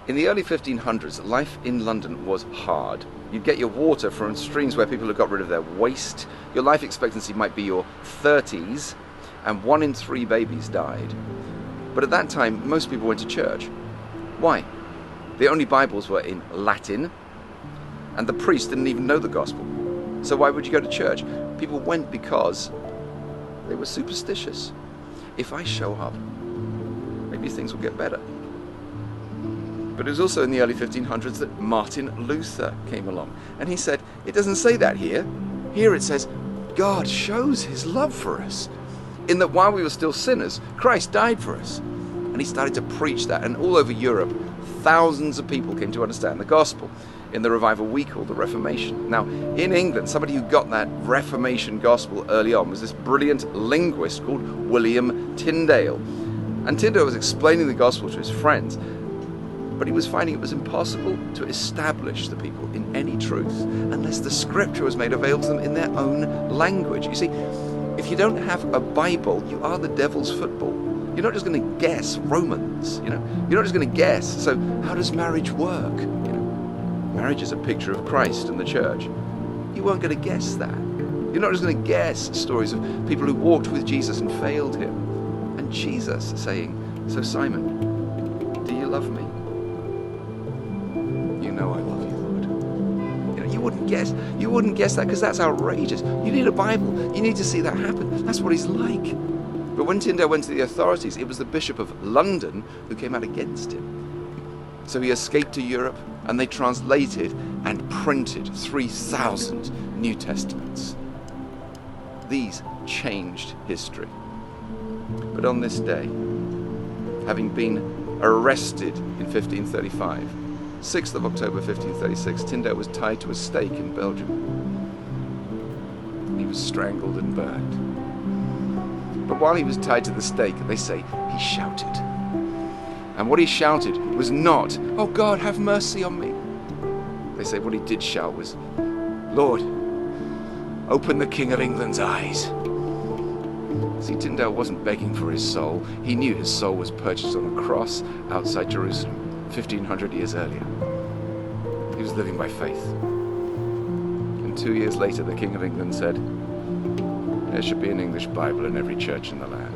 In the early 1500s, life in London was hard. You'd get your water from streams where people had got rid of their waste. Your life expectancy might be your 30s, and 1 in 3 babies died. But at that time, most people went to church. Why? The only Bibles were in Latin, and the priest didn't even know the gospel. So why would you go to church? People went because they were superstitious. If I show up, maybe things will get better. But it was also in the early 1500s that Martin Luther came along. And he said, it doesn't say that here. Here it says, God shows his love for us, in that while we were still sinners, Christ died for us. And he started to preach that. And all over Europe, thousands of people came to understand the gospel in the revival we call the Reformation. Now, in England, somebody who got that Reformation gospel early on was this brilliant linguist called William Tyndale. And Tyndale was explaining the gospel to his friends, but he was finding it was impossible to establish the people in any truth unless the scripture was made available to them in their own language. You see, if you don't have a Bible, you are the devil's football. You're not just going to guess Romans, You're not just going to guess. So how does marriage work? Marriage is a picture of Christ and the church. You weren't going to guess that. You're not just going to guess stories of people who walked with Jesus and failed him. And Jesus saying, so Simon, do you love me? You know I love you, Lord. You wouldn't guess that because that's outrageous. You need a Bible. You need to see that happen. That's what he's like. But when Tyndale went to the authorities, it was the Bishop of London who came out against him. So he escaped to Europe, and they translated and printed 3,000 New Testaments. These changed history. But on this day, having been arrested in 1535, 6th of October 1536, Tyndale was tied to a stake in Belgium. He was strangled and burned. But while he was tied to the stake, they say he shouted. And what he shouted was not, "Oh God, have mercy on me." They say what he did shout was, "Lord, open the King of England's eyes." See, Tyndale wasn't begging for his soul. He knew his soul was purchased on a cross outside Jerusalem 1,500 years earlier. He was living by faith. And 2 years later, the King of England said, "There should be an English Bible in every church in the land."